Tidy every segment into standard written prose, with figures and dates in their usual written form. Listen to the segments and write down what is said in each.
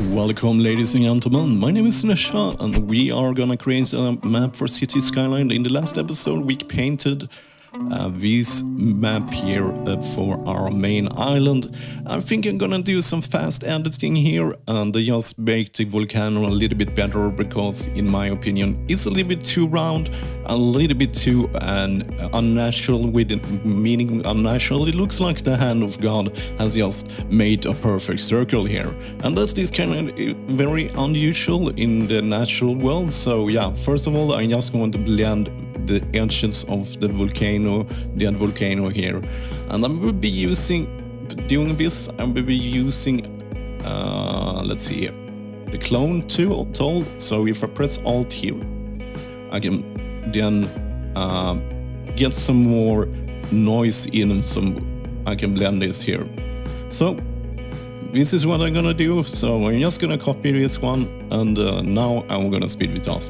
Welcome, ladies and gentlemen. My name is Sunesha, and we are gonna create a map for City Skyline. In the last episode, we painted this map here for our main island. I think I'm gonna do some fast editing here and just make the volcano a little bit better because, in my opinion, it's a little bit too round, a little bit too unnatural. Meaning unnatural. It looks like the hand of God has just made a perfect circle here, and that's this kind of very unusual in the natural world. So yeah, first of all, I just want to blend the edges of the volcano, the volcano here, and I will be doing this. I will be using let's see here, the clone tool. So if I press Alt here, I can then get some more noise in, and I can blend this here. So this is what I'm gonna do. So I'm just gonna copy this one, and now I'm gonna speed it up.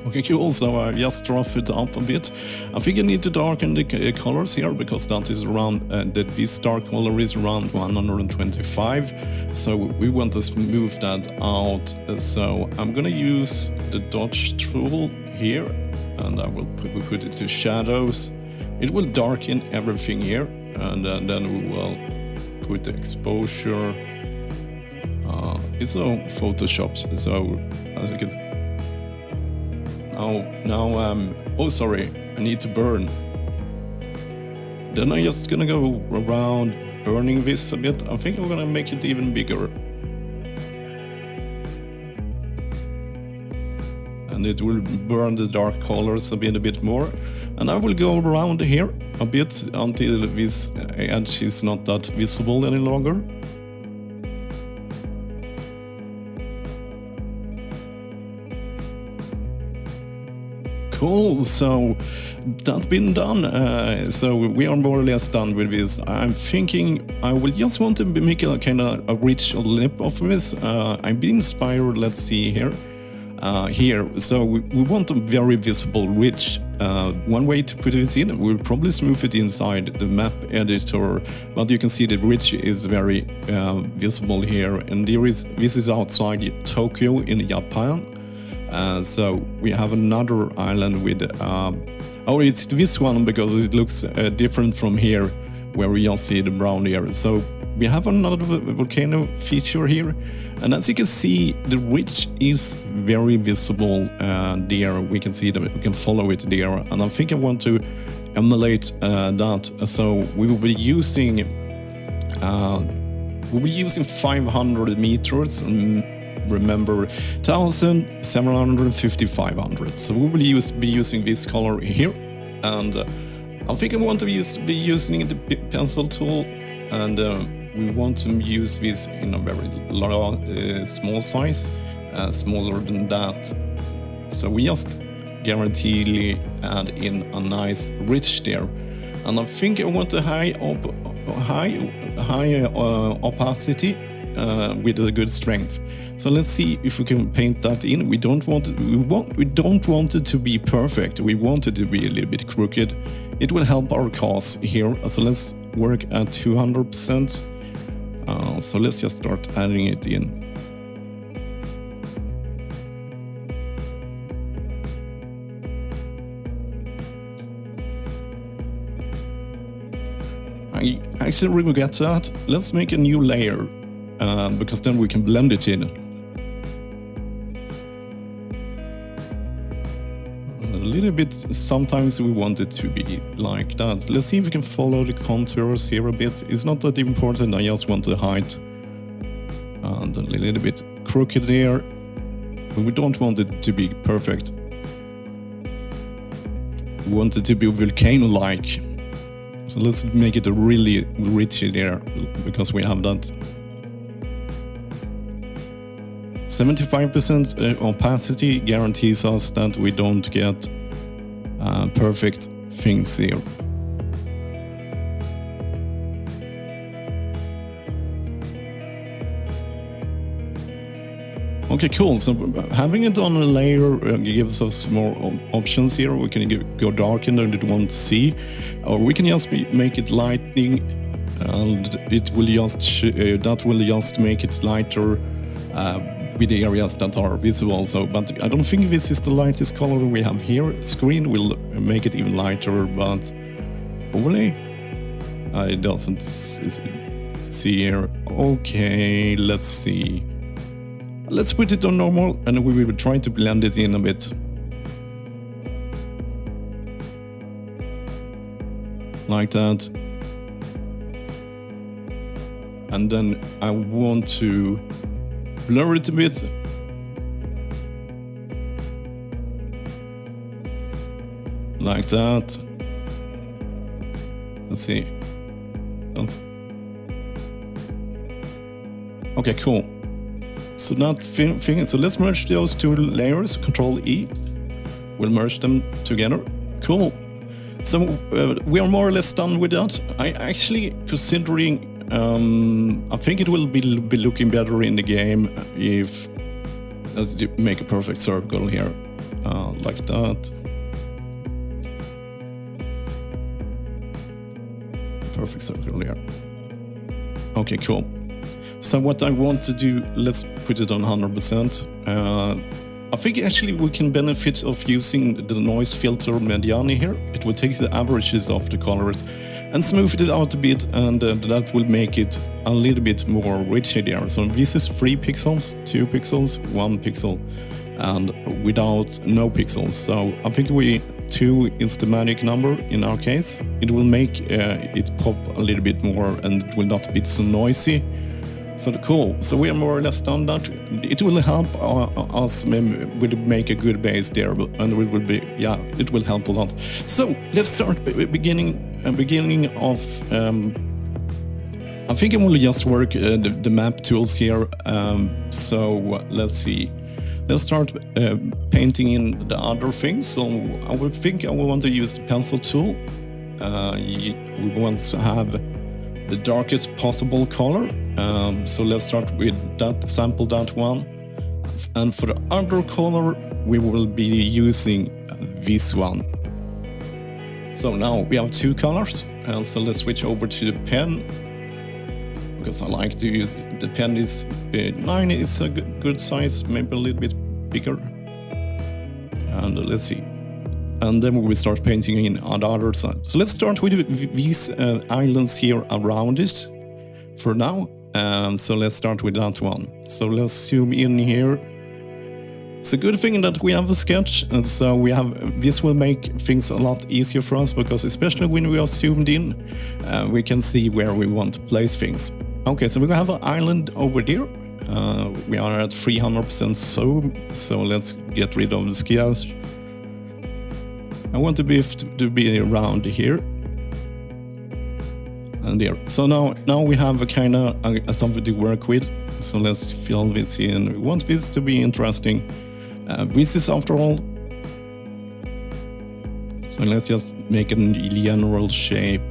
Okay, cool, so I just rough it up a bit. I think I need to darken the colors here because that is around, this dark color is around 125. So we want to smooth that out. So I'm gonna use the dodge tool here, and I will put it to shadows. It will darken everything here, and then we will put the exposure. It's all Photoshop, so as you can see. Oh sorry, I need to burn. Then I'm just gonna go around burning this a bit. I think I'm gonna make it even bigger. And it will burn the dark colors a bit more. And I will go around here a bit until this edge is not that visible any longer. Cool, so that's been done. So we are more or less done with this. I'm thinking I will just want to make a kind of a rich lip of this. I've been inspired, let's see here. So we want a very visible ridge. One way to put this in, we'll probably smooth it inside the map editor, but you can see the ridge is very visible here. And this is outside Tokyo in Japan. So we have another island with, it's this one because it looks different from here, where we just see the brown here. So we have another volcano feature here, and as you can see, the ridge is very visible there. We can see that we can follow it there, and I think I want to emulate that. So we will be using 500 meters. Remember, 1,750, 500. So we will be using this color here, and I think I want to be using the pencil tool, and we want to use this in a very small size, smaller than that. So we just guaranteedly add in a nice ridge there, and I think I want a high opacity. With a good strength. So let's see if we can paint that in. We don't want it to be perfect. We want it to be a little bit crooked. It will help our cause here. So let's work at 200%. So let's just start adding it in. I actually regret that. Let's make a new layer. Because then we can blend it in. A little bit, sometimes we want it to be like that. Let's see if we can follow the contours here a bit. It's not that important, I just want the height. And a little bit crooked there. But we don't want it to be perfect. We want it to be volcano-like. So let's make it a really rich there, because we have that. 75% opacity guarantees us that we don't get perfect things here. Okay, cool. So having it on a layer gives us more options here. We can go darken and it won't see, or we can just make it lighting, and it will just that will just make it lighter with the areas that are visible. So, but I don't think this is the lightest color we have here. Screen will make it even lighter, but overlay it doesn't see here. Okay, let's see. Let's put it on normal and we will try to blend it in a bit. Like that. And then I want to blur it a bit. Like that. Let's see. Okay, cool. So that thing. So let's merge those two layers. Control E. We'll merge them together. Cool. So we are more or less done with that. I actually considering. I think it will be looking better in the game if let's make a perfect circle here, like that. Perfect circle here. Okay, cool. So what I want to do, let's put it on 100%. I think actually we can benefit of using the noise filter Mediani here. It will take the averages of the colors and smooth it out a bit, and that will make it a little bit more rich here. So this is 3 pixels, 2 pixels, 1 pixel, and without no pixels. So I think 2 is the magic number in our case. It will make it pop a little bit more and it will not be so noisy. So cool. So we are more or less done that. It will help us make a good base there, and it will be it will help a lot. So let's start beginning of. I think I will just work the map tools here. So let's see. Let's start painting in the other things. So I will want to use the pencil tool. We want to have the darkest possible color. So let's start with that, sample that one. And for the other color, we will be using this one. So now we have 2 colors. So let's switch over to the pen, because I like to use the pen. 9 is a good size, maybe a little bit bigger. And let's see. And then we will start painting in on the other side. So let's start with these islands here around it for now. So let's start with that one. So let's zoom in here. It's a good thing that we have a sketch, and so this will make things a lot easier for us, because especially when we are zoomed in, we can see where we want to place things. Okay, so we have an island over there. We are at 300% zoom, so let's get rid of the sketch. I want to be around here and there. So now we have a kind of something to work with. So let's fill this in. We want this to be interesting. This is after all. So let's just make a general shape.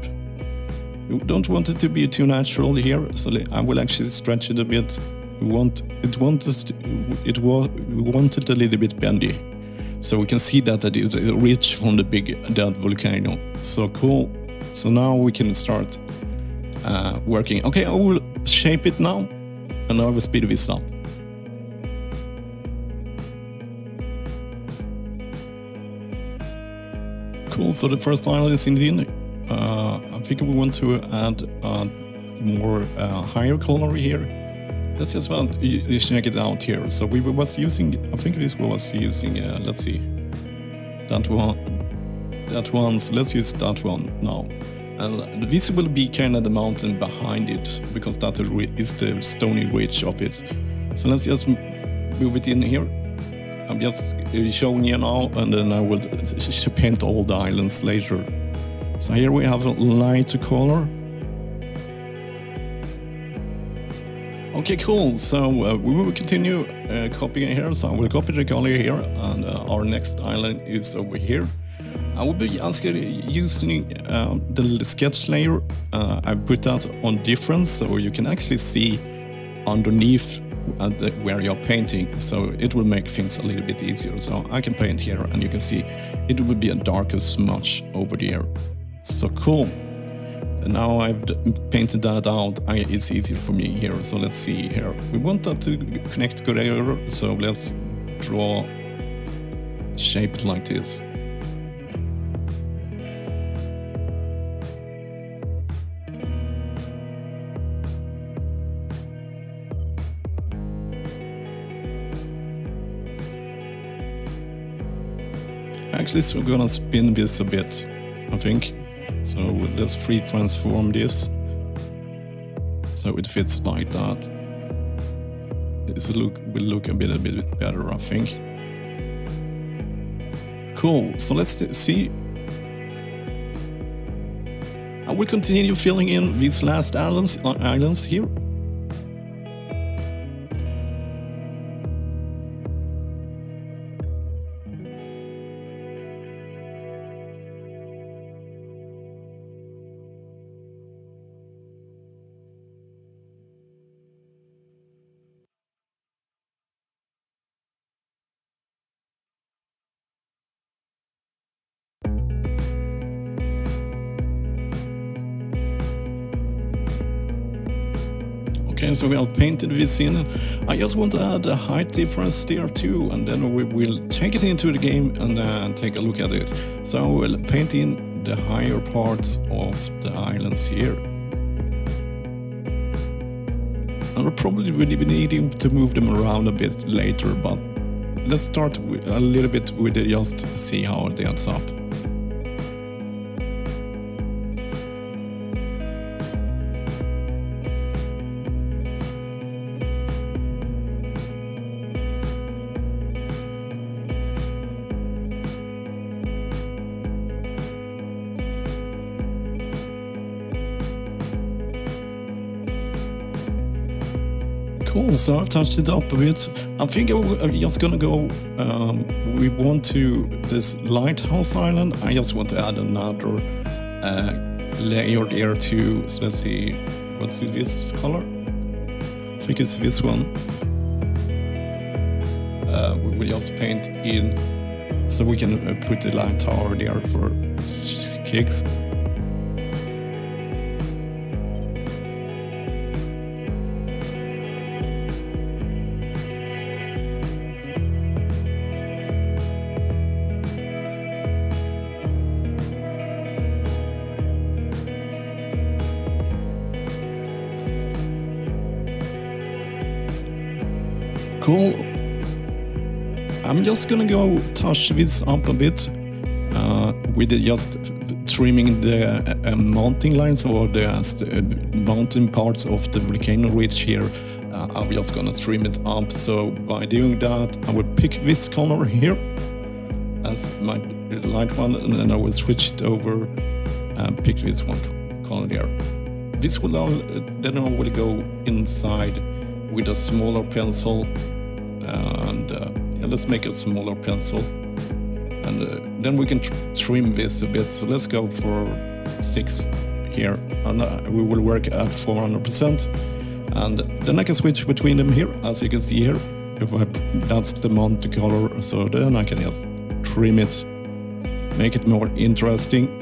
We don't want it to be too natural here, so I will actually stretch it a bit. We want it a little bit bendy, so we can see that it is rich from the big dead volcano. So cool. So now we can start working. Okay, I will shape it now, and I will speed this up. Cool. So the first island is in. I think we want to add more higher color here. Let's just check it out here. So we was using, I think this was using, let's see, that one. So let's use that one now. And this will be kind of the mountain behind it, because that is the stony ridge of it. So let's just move it in here. I'm just showing you now, and then I will paint all the islands later. So here we have a lighter color. Okay, cool. So we will continue copying here. So I will copy the color here, and our next island is over here. I will be using the sketch layer. I put that on difference, so you can actually see underneath where you're painting, so it will make things a little bit easier. So I can paint here, and you can see it will be a darker smudge over there. So cool. And now I've painted that out, it's easier for me here. So let's see here. We want that to connect together, so let's draw, shape it like this. Actually, so we're gonna spin this a bit, I think. So let's free transform this, so it fits like that. This will look a bit better, I think. Cool, so let's see. I will continue filling in these last islands here. Okay, so we have painted this in. I just want to add a height difference there too, and then we will take it into the game and take a look at it. So we'll paint in the higher parts of the islands here. And we'll probably be needing to move them around a bit later, but let's start a little bit with it, just see how it ends up. Cool, so I've touched it up a bit. I think I'm just gonna go, we want to, this lighthouse island, I just want to add another layer there too. So let's see, what's this color? I think it's this one. We will just paint in, so we can put the light tower there for kicks. Cool. I'm just gonna go touch this up a bit with just trimming the mounting lines or the mountain parts of the volcano ridge here. I'm just gonna trim it up. So by doing that, I will pick this color here as my light one, and then I will switch it over and pick this one color there. This will then I will go inside with a smaller pencil, and yeah, let's make a smaller pencil, and then we can trim this a bit. So let's go for 6 here, and we will work at 400%, and then I can switch between them here, as you can see here. That's the mountain color, so then I can just trim it, make it more interesting.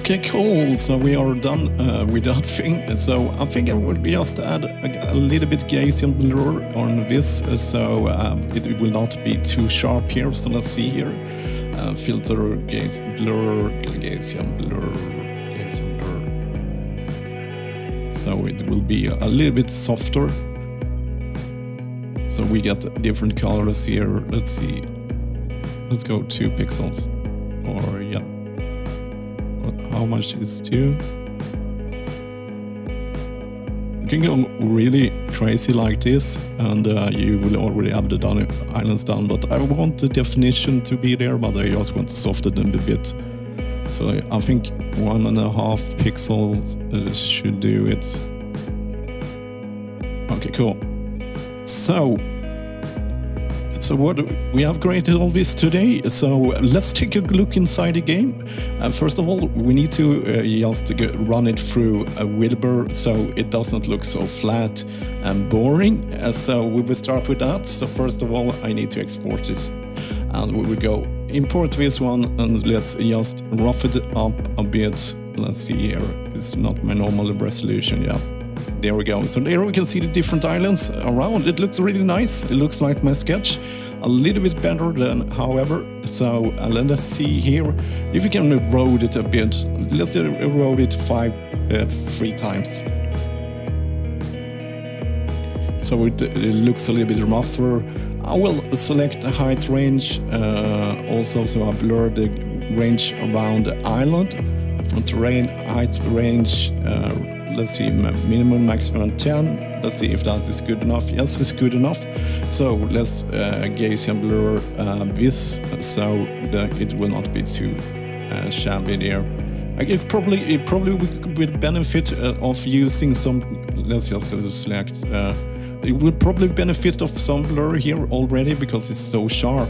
Okay, cool. So we are done with that thing. So I think I would just add a little bit Gaussian blur on this, so it will not be too sharp here. So let's see here. Filter, Gaussian blur, Gaussian blur, Gaussian blur. So it will be a little bit softer. So we get different colors here. Let's see. Let's go 2 pixels. Or yeah. How much is 2? You can go really crazy like this, and you will already have the islands done, but I want the definition to be there, but I just want to soften them a bit. So I think 1.5 pixels should do it. Okay, cool. So what we have created all this today. So let's take a look inside the game. First of all, we need to just run it through a Wilbur so it doesn't look so flat and boring. So we will start with that. So first of all, I need to export it, and we will go import this one, and let's just rough it up a bit. Let's see here. It's not my normal resolution. Yeah. There we go. So there we can see the different islands around. It looks really nice. It looks like my sketch. A little bit better than, however. So let us see here if we can erode it a bit. Let's erode it 3 times. So it looks a little bit rougher. I will select the height range also, so I blur the range around the island. From terrain, height range, let's see, minimum, maximum 10. Let's see if that is good enough. Yes, it's good enough. So let's Gaussian blur this so that it will not be too shabby there. It probably would benefit of using some. Let's just select. It would probably benefit of some blur here already because it's so sharp.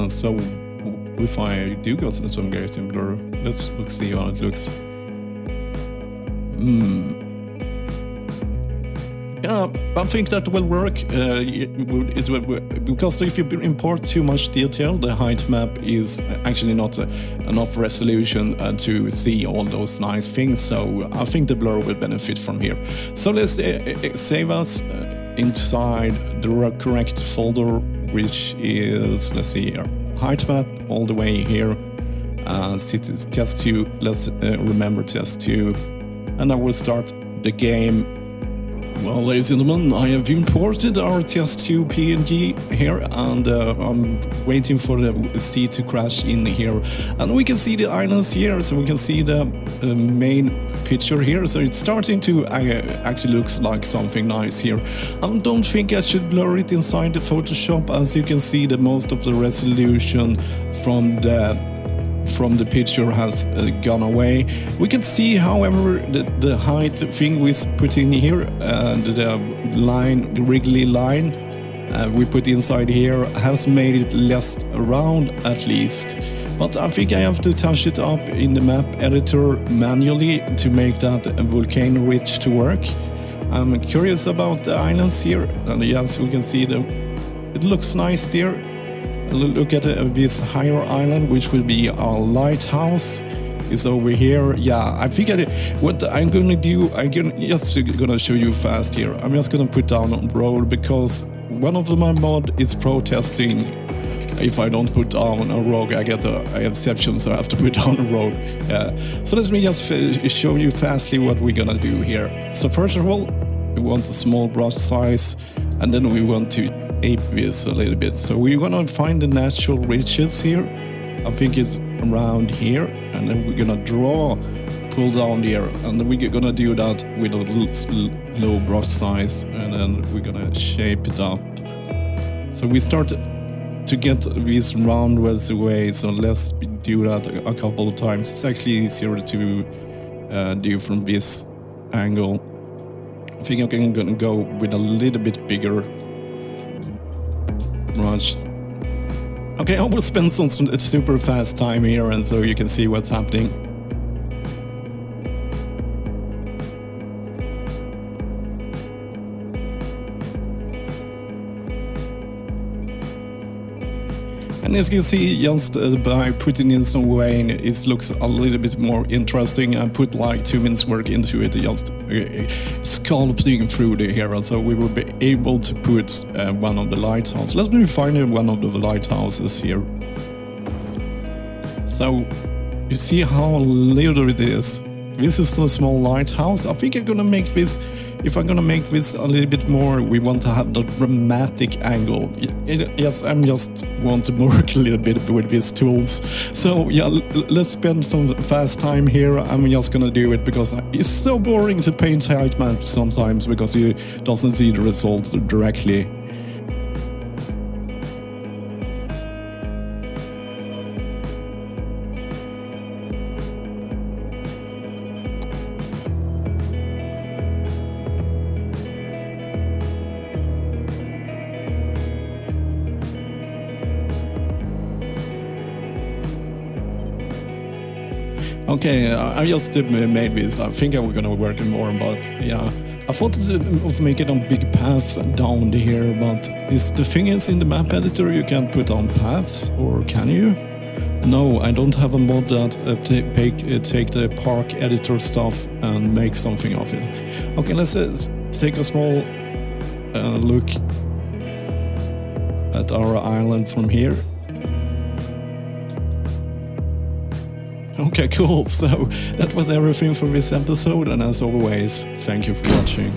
So if I do got some Gaussian blur, let's see how it looks. Yeah, I think that will work. It will, because if you import too much detail, the height map is actually not enough resolution to see all those nice things. So I think the blur will benefit from here. So let's save us inside the correct folder, which is, let's see here, height map all the way here. Cities test 2. Let's remember test 2, and I will start the game. Well, ladies and gentlemen, I have imported our test2 PNG here, and I'm waiting for the sea to crash in here. And we can see the islands here, so we can see the main picture here. So it's starting to actually looks like something nice here. I don't think I should blur it inside the Photoshop, as you can see that most of the resolution from the picture has gone away. We can see, however, the height thing we put in here, the line, the wriggly line we put inside here has made it less round at least. But I think I have to touch it up in the map editor manually to make that volcano ridge to work. I'm curious about the islands here, and yes, we can see it looks nice there. Look at this higher island, which will be our lighthouse. Is over here. Yeah, I think what I'm gonna do, just gonna show you fast here. I'm just gonna put down on road because one of my mod is protesting if I don't put down a rogue, I get a exception, so I have to put down a rogue. So let me just show you fastly what we're gonna do here. So first of all, we want a small brush size, and then we want to ape this a little bit. So we're gonna find the natural ridges here. I think it's around here, and then we're gonna pull down here, and then we're gonna do that with a low brush size, and then we're gonna shape it up. So we start to get these roundwards away, so let's do that a couple of times. It's actually easier to do from this angle. I think I'm gonna go with a little bit bigger brush. Okay, I will spend some super fast time here, and so you can see what's happening. And as you can see, just by putting in some rain, it looks a little bit more interesting. I put like 2 minutes work into it, just sculpting through the here, so we will be able to put one of the lighthouses. Let me find one of the lighthouses here. So you see how little it is. This is a small lighthouse. I think I'm gonna make this if I'm gonna make this a little bit more, we want to have the dramatic angle. Yes, I'm just want to work a little bit with these tools. So yeah, let's spend some fast time here. I'm just gonna do it because it's so boring to paint height maps sometimes because you doesn't see the result directly. Okay, I just made this. I think I was gonna work more, but yeah. I thought of making a big path down here, but the thing is in the map editor you can't put on paths, or can you? No, I don't have a mod that take the park editor stuff and make something of it. Okay, let's take a small look at our island from here. Okay, cool. So that was everything for this episode, and as always, thank you for watching.